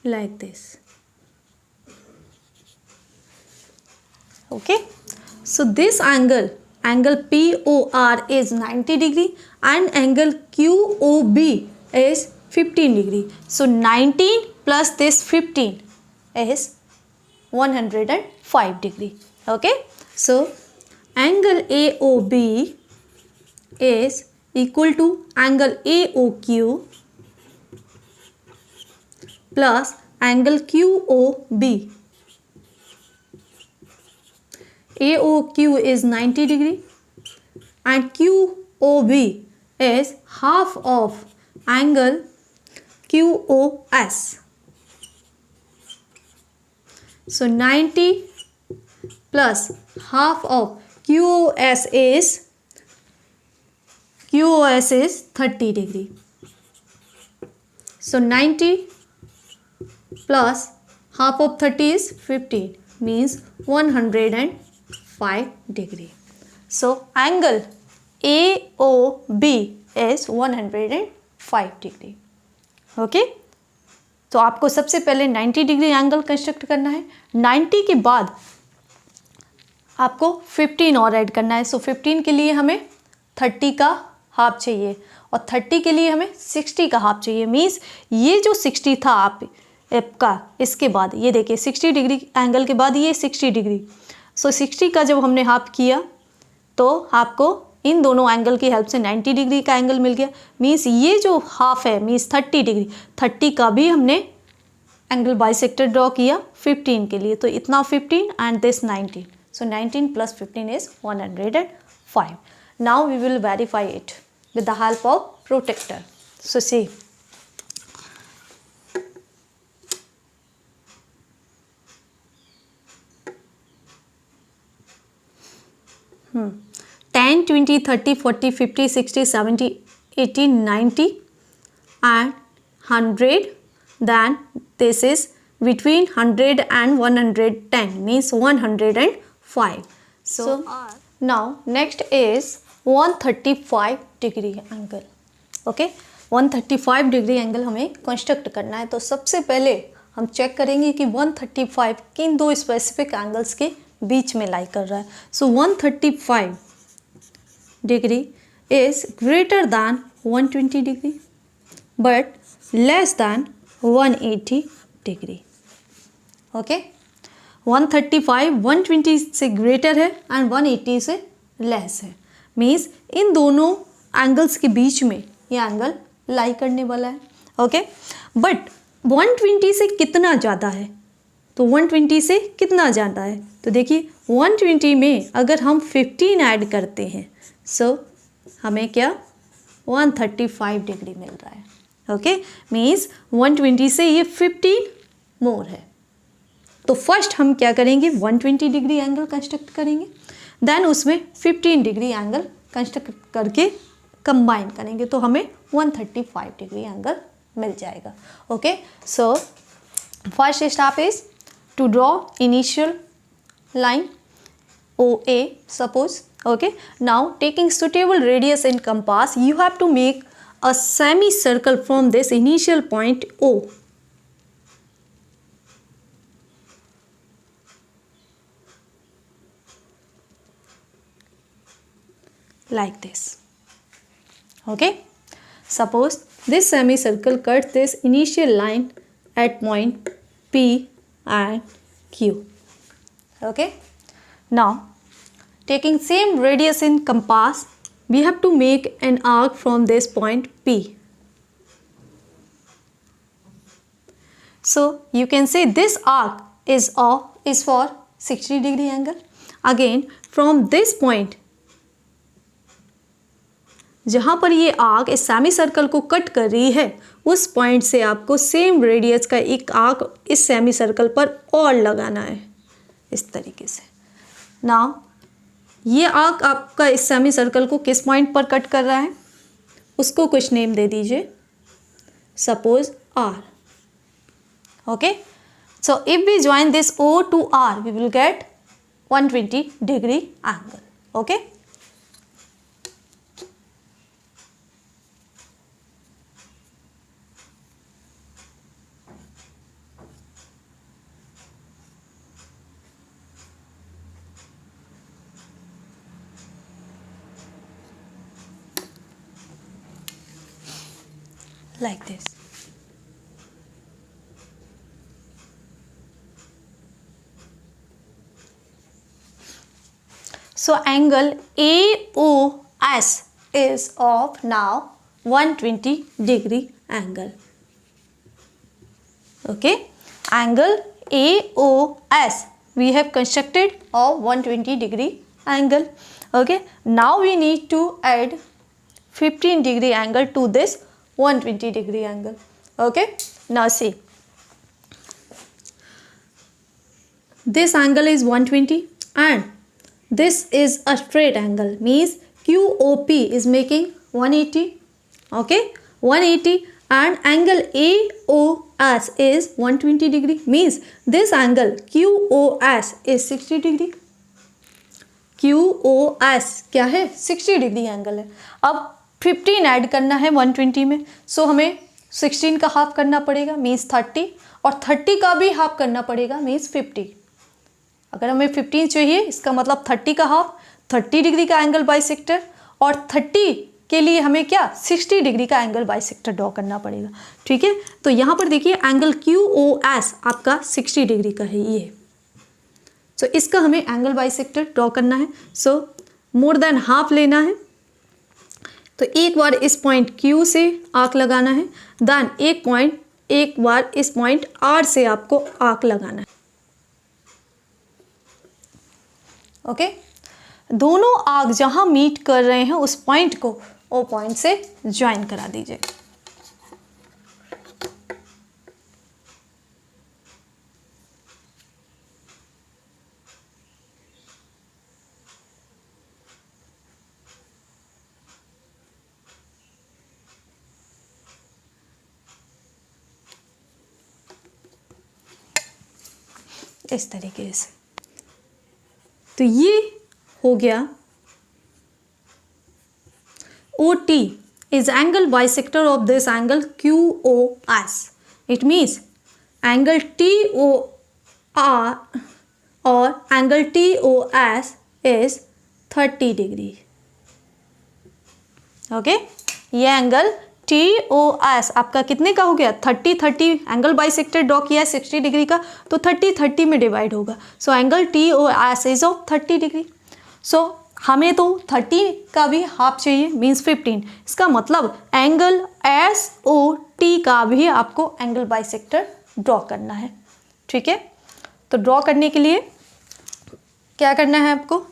Like this. Okay, so this angle POR is 90 degree and angle QOB is 15 degree. So 19 plus this 15 is 105 degree. Okay, so angle AOB is equal to angle AOQ plus angle QOB. AOQ is 90 degree and QOB is half of angle QOS. So 90 plus half of QOS is 30 degree. So 90 plus half of 30 is 15, means 105 degree. So angle AOB is 105 degree. Okay, तो आपको सबसे पहले 90 degree angle construct करना है. 90 के बाद आपको 15 और ऐड करना है. सो 15 के लिए हमें 30 का हाफ चाहिए और 30 के लिए हमें 60 का हाफ चाहिए. मीन्स ये जो 60 था आपका, इसके बाद ये देखिए 60 डिग्री एंगल के बाद ये 60 डिग्री. सो 60 का जब हमने हाफ किया तो आपको इन दोनों एंगल की हेल्प से 90 डिग्री का एंगल मिल गया. मीन्स ये जो हाफ है मीन्स 30 डिग्री, 30 का भी हमने एंगल बाइसेक्टर ड्रॉ किया 15 के लिए. तो इतना 15 and this 19. So 19 plus 15 is 105. Now we will verify it with the help of protractor. So see, Hmm. 10, 20, 30, 40, 50, 60, 70, 80, 90 and 100. Then this is between 100 and 110, means 105. So now next is 135 degree angle. Okay, 135 degree angle हमें construct करना है. तो सबसे पहले हम check करेंगे कि 135 किन दो स्पेसिफिक एंगल्स के बीच में लाई कर रहा है. सो 135 degree is greater than 120 degree but less than 180 degree. Okay, 135 120 से ग्रेटर है एंड 180 से लेस है. मीन्स इन दोनों एंगल्स के बीच में ये एंगल लाई करने वाला है. ओके, बट 120 से कितना ज़्यादा है, तो 120 से कितना ज़्यादा है, तो देखिए 120 में अगर हम 15 ऐड करते हैं सो हमें क्या 135 डिग्री मिल रहा है. ओके, मीन्स 120 से ये 15 मोर है. तो फर्स्ट हम क्या करेंगे, 120 डिग्री एंगल कंस्ट्रक्ट करेंगे, देन उसमें 15 डिग्री एंगल कंस्ट्रक्ट करके कंबाइन करेंगे तो हमें 135 डिग्री एंगल मिल जाएगा. Okay, so first step is to draw initial line OA suppose. Okay, now taking suitable radius and compass, you have to make a semicircle from this initial point O. Like this. Okay, suppose this semicircle cuts this initial line at point P and Q. Okay, now taking same radius in compass, we have to make an arc from this point P. So you can say this arc is for 60 degree angle. Again from this point, जहाँ पर ये arc इस semi circle को cut कर रही है, उस point से आपको सेम रेडियस का एक आर्क इस सेमी सर्कल पर और लगाना है इस तरीके से. नाउ ये आर्क आपका इस सेमी सर्कल को किस पॉइंट पर कट कर रहा है, उसको कुछ नेम दे दीजिए, suppose R. Okay, so if we join this O to R, we will get 120 degree angle. ओके, like this. So angle AOS is of now 120 degree angle. Okay, angle AOS we have constructed of 120 degree angle. Okay, now we need to add 15 degree angle to this 120 degree angle. Okay, now see, this angle is 120 and this is a straight angle, means QOP is making 180. Okay, 180 and angle AOS is 120 degree, means this angle QOS is 60 degree. QOS क्या है, 60 degree angle है. अब 15 add करना है 120 में, सो हमें 16 का half करना पड़ेगा, मीन्स 30, और 30 का भी हाफ करना पड़ेगा, मीन्स 50. अगर हमें 15 चाहिए, इसका मतलब 30 का हाफ 30 डिग्री का एंगल बाइसेक्टर, और 30 के लिए हमें क्या 60 डिग्री का एंगल बाइसेक्टर ड्रॉ करना पड़ेगा. ठीक है, तो यहाँ पर देखिए एंगल QOS आपका 60 डिग्री का है ये. सो इसका हमें एंगल बाइसेक्टर ड्रॉ करना है. सो मोर देन हाफ लेना है, तो एक बार इस पॉइंट Q से आर्क लगाना है, देन एक बार इस पॉइंट R से आपको आर्क लगाना है. ओके, दोनों आर्क जहां मीट कर रहे हैं उस पॉइंट को O पॉइंट से ज्वाइन करा दीजिए. इस तरीके से. तो ये हो गया OT is angle bisector of this angle QOS. It means angle TOR or angle TOS is 30 degree. Okay, ये एंगल TOS आपका कितने का हो गया, 30 एंगल बाइसेक्टर ड्रॉ किया है 60 डिग्री का, तो 30 में डिवाइड होगा. So angle TOS is of 30 degree. So हमें तो 30 का भी हाफ चाहिए, मीन्स 15. इसका मतलब एंगल SOT का भी आपको एंगल बाइसेक्टर ड्रॉ करना है. ठीक है, तो ड्रॉ करने के लिए क्या करना है आपको,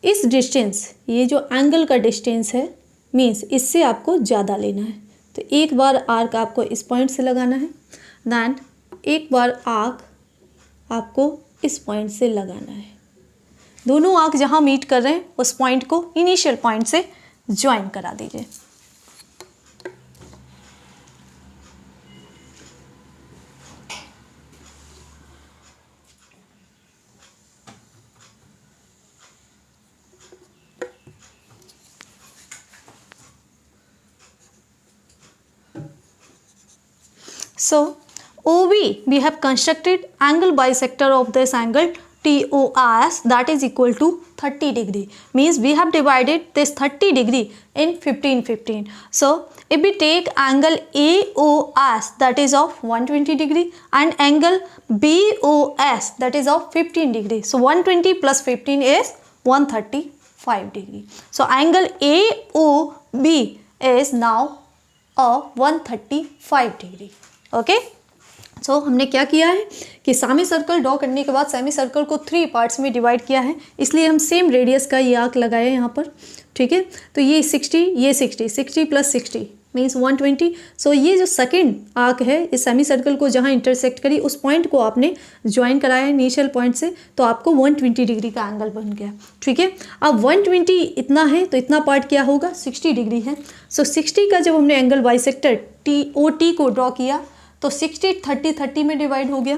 इस डिस्टेंस, ये जो एंगल का डिस्टेंस है, मीन्स इससे आपको ज़्यादा लेना है. तो एक बार आर्क आपको इस पॉइंट से लगाना है, दैन एक बार आर्क आपको इस पॉइंट से लगाना है। दोनों आर्क जहाँ मीट कर रहे हैं उस पॉइंट को इनिशियल पॉइंट से ज्वाइन करा दीजिए। So OB, we have constructed angle bisector of this angle TOS, that is equal to 30 degree. Means we have divided this 30 degree in 15. So if we take angle AOS, that is of 120 degree, and angle BOS, that is of 15 degree. So 120 plus 15 is 135 degree. So angle AOB is now a 135 degree. Okay so हमने क्या किया है कि semi circle draw करने के बाद semi circle को 3 parts में डिवाइड किया है, इसलिए हम सेम रेडियस का ये आर्क लगाए यहाँ पर। ठीक है, तो ये 60, ये 60 प्लस 60 मीन्स 120। सो ये जो सेकंड आर्क है इस सेमी सर्कल को जहाँ इंटरसेक्ट करी उस पॉइंट को आपने ज्वाइन कराया इनिशियल पॉइंट से, तो आपको 120 डिग्री का एंगल बन गया। ठीक है, अब 120 इतना है तो इतना पार्ट क्या होगा, 60 डिग्री है। सो 60 का जब हमने एंगल बाइसेक्टर TOT को ड्रॉ किया तो 60 30 में डिवाइड हो गया।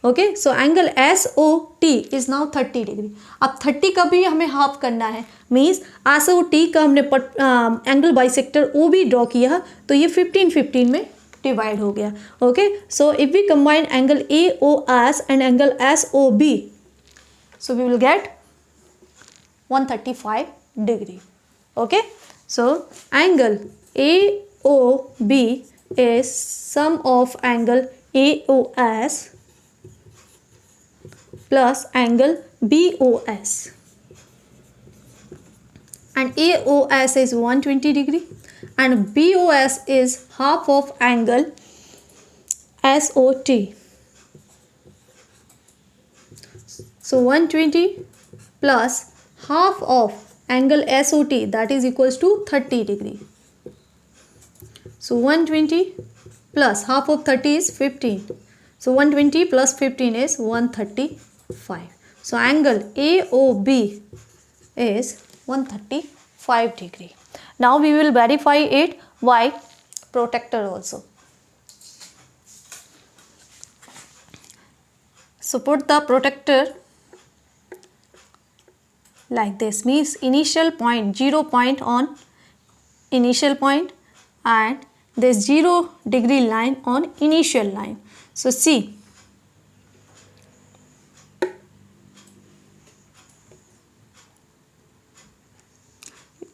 Okay, so angle SOT is now 30 degree. अब 30 का भी हमें हाफ करना है, मीन्स SOT का हमने एंगल बाइसेक्टर OB ड्रॉ किया तो ये 15 में डिवाइड हो गया। Okay, so if we combine angle AOS and angle SOB, so we will get 135 degree. Okay, so angle AOB is sum of angle AOS plus angle BOS, and AOS is 120 degree and BOS is half of angle SOT. So 120 plus half of angle SOT, that is equals to 30 degree. So 120 plus half of 30 is 15. So 120 plus 15 is 135. So angle AOB is 135 degree. Now we will verify it by protractor also. So put the protractor like this, means initial point, 0 point on initial point and this 0 degree line on initial line. So see,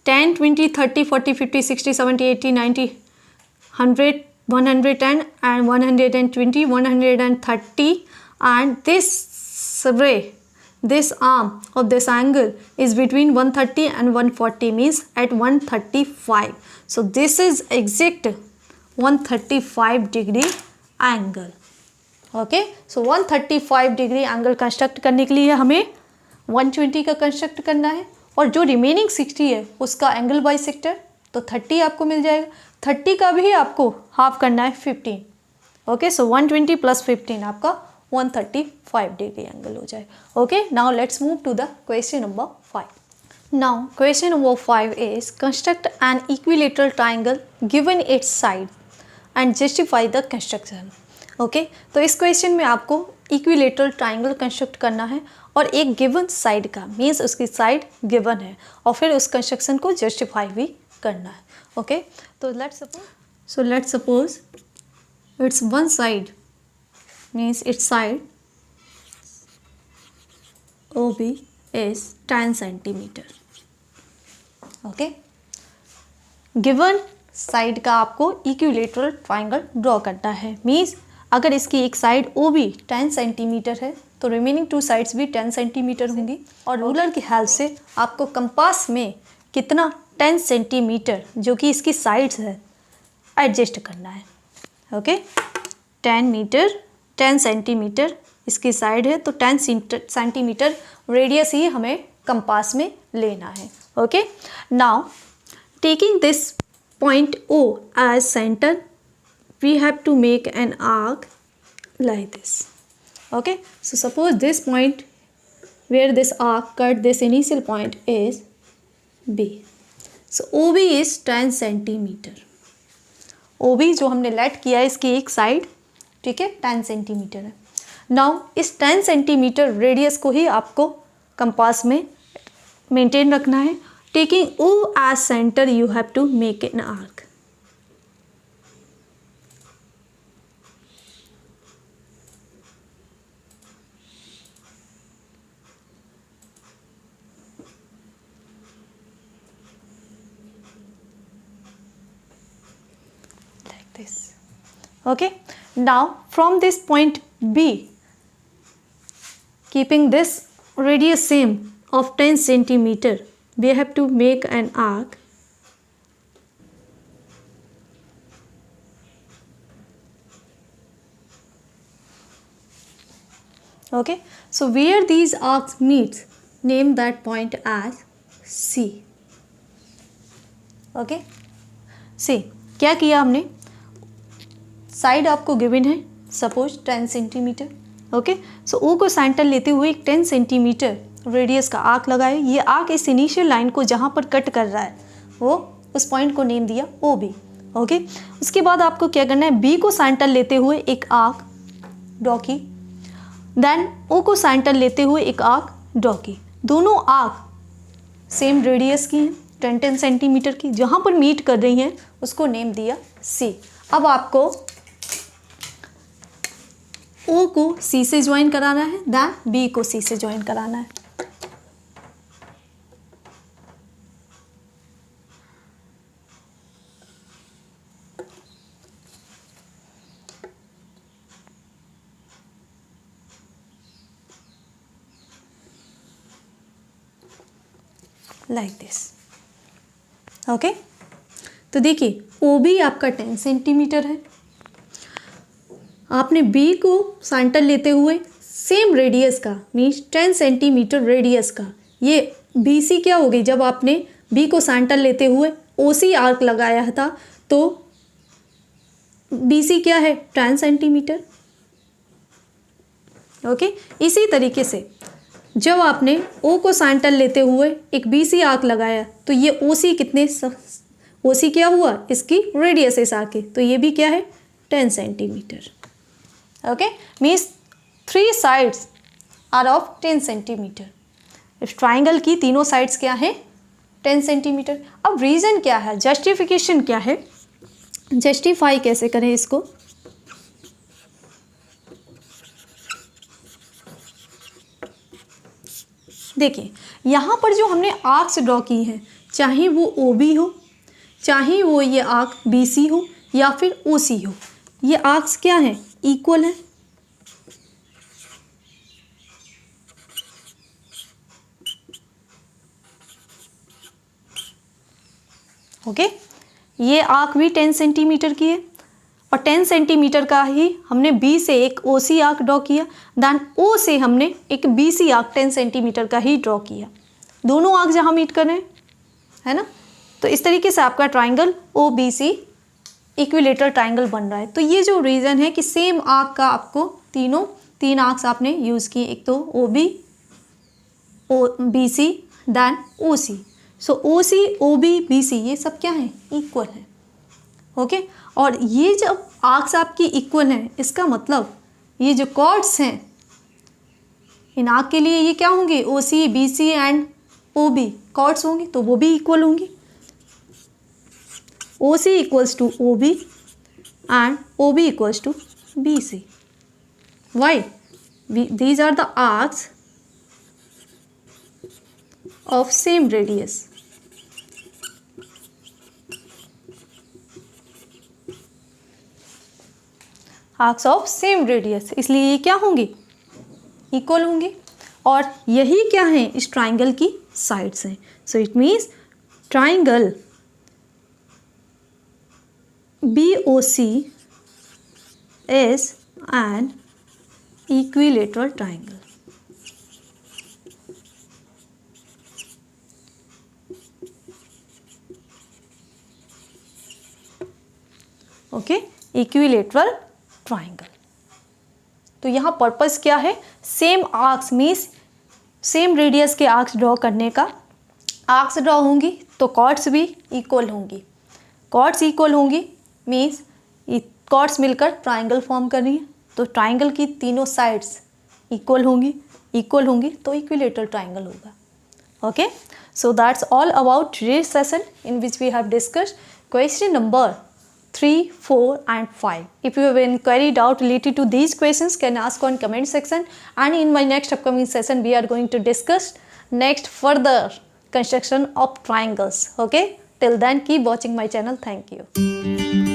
ten, 20, 30, 40, 50, 60, 70, 80, 90, 100, 110 and 120, 130, and this ray, this arm of this angle is between 130 and 140, means at 135. So this is exact 135 degree angle. Okay, so 135 degree angle construct करने के लिए हमें 120 का construct करना है और जो remaining 60 है उसका एंगल बाइसेक्टर तो 30 आपको मिल जाएगा। 30 का भी आपको हाफ करना है 15। ओके, सो 120 प्लस 15 आपका 135 डिग्री एंगल हो जाए। Okay, now let's move to the question number 5. Now question number 5 is construct an equilateral triangle given its side and justify the construction. Okay, तो इस क्वेश्चन में आपको इक्विलेटरल ट्राइंगल कंस्ट्रक्ट करना है और एक गिवन साइड का, मीन्स उसकी साइड गिवन है और फिर उस कंस्ट्रक्शन को जस्टिफाई भी करना है। ओके, तो let's suppose it's one side, means it's side OB is 10 centimeter. Okay, given side का आपको इक्विलेटरल ट्राइंगल ड्रॉ करना है, मीन्स अगर इसकी एक साइड OB 10 सेंटीमीटर है तो रिमेनिंग 2 साइड्स भी 10 सेंटीमीटर होंगी और रूलर की हेल्प से आपको कंपास में कितना 10 सेंटीमीटर जो कि इसकी साइड्स है एडजस्ट करना है। ओके, 10 सेंटीमीटर इसकी साइड है तो 10 सेंटीमीटर रेडियस ही हमें कंपास में लेना है। Okay, now taking this point O as center, we have to make an arc like this. Okay, so suppose this point where this arc cut this initial point is B. So OB is 10 centimetre. OB जो हमने late किया है इसकी एक side, ठीक है, 10 centimetre है. Now इस 10 सेंटीमीटर रेडियस को ही आपको कंपास में मेंटेन रखना है. Taking O as centre you have to make an arc. This. Okay, now from this point B, keeping this radius same of 10 centimeter, we have to make an arc. Okay, so where these arcs meet, name that point as C. Okay, see क्या किया हमने, side आपको given है suppose 10 centimetre. Okay, सो ओ को centre लेते हुए एक 10 centimetre radius का आर्क लगाए. ये आर्क इस इनिशियल लाइन को जहाँ पर कट कर रहा है वो उस पॉइंट को नेम दिया ओ बी. ओके, उसके बाद आपको क्या करना है, बी को सेंटर लेते हुए एक आर्क ड्रॉ की, देन ओ को सेंटर लेते हुए एक आर्क ड्रॉ की. दोनों आर्क सेम रेडियस की हैं, 10-10 सेंटीमीटर की. जहाँ पर मीट कर रही हैं उसको नेम दिया सी. अब आपको O को C से ज्वाइन कराना है, देन B को C से ज्वाइन कराना है. Like this. ओके, तो देखिए OB आपका 10 सेंटीमीटर है. आपने B को सेंटर लेते हुए सेम रेडियस का मीन्स 10 सेंटीमीटर रेडियस का, ये BC क्या हो गई, जब आपने B को सेंटर लेते हुए OC आर्क लगाया था तो BC क्या है 10 सेंटीमीटर. ओके, इसी तरीके से जब आपने O को सेंटर लेते हुए एक BC आर्क लगाया तो ये OC कितने, OC क्या हुआ, इसकी रेडियस इस आर्क की, तो ये भी क्या है 10 centimetre. Okay, means 3 sides are of 10 centimetre. इस ट्राइंगल की तीनों साइड्स क्या है 10 सेंटीमीटर. अब रीज़न क्या है, जस्टिफिकेशन क्या है, जस्टिफाई कैसे करें इसको. देखिए यहाँ पर जो हमने आर्क्स ड्रॉ की हैं, चाहे वो OB हो, चाहे वो ये आर्क BC हो या फिर OC हो, ये आर्क्स क्या हैं, इक्वल है. ओके, ये आर्क भी 10 सेंटीमीटर की है और 10 सेंटीमीटर का ही हमने B से एक OC आर्क ड्रॉ किया, देन O से हमने एक BC आर्क 10 सेंटीमीटर का ही ड्रॉ किया. दोनों आर्क जहाँ मीट कर रहे हैं, है ना, तो इस तरीके से आपका ट्राइंगल OBC इक्विलेटरल ट्राइंगल बन रहा है. तो ये जो रीज़न है कि सेम आर्क का आपको तीन आर्क्स आपने यूज़ किए, एक तो OB, BC देन OC. सो OC, OB, BC ये सब क्या है, इक्वल है. ओके, और ये जब आर्क्स आपकी इक्वल हैं इसका मतलब ये जो कॉर्ड्स हैं इन आर्क के लिए ये क्या होंगे, OC, BC and OB chords होंगे, तो वो भी इक्वल होंगी. OC equals to OB and OB equals to BC. Why? These are the arcs of same radius. Arcs of same radius, इसलिए ये क्या होंगी, इक्वल होंगी. और यही क्या है, इस ट्राइंगल की साइड्स हैं. So it means triangle BOC is an equilateral triangle. Okay, equilateral triangle. तो यहाँ पर्पस क्या है, same arcs means same radius के आर्क्स ड्रॉ करने का। आर्क्स ड्रॉ होंगी तो कॉर्ड्स भी इक्वल होंगी, कॉर्ड्स इक्वल होंगी मीन्स कॉर्ड्स मिलकर ट्राइंगल फॉर्म कर रही हैं, तो ट्राइंगल की तीनों साइड्स इक्वल होंगी तो इक्विलेटरल ट्राइंगल होगा। Okay, so that's all about today's session in which we have discussed question number 3, 4 and 5. If you have any query doubt related to these questions, can ask on comment section, and in my next upcoming session we are going to discuss next further construction of triangles. Okay, till then keep watching my channel. Thank you.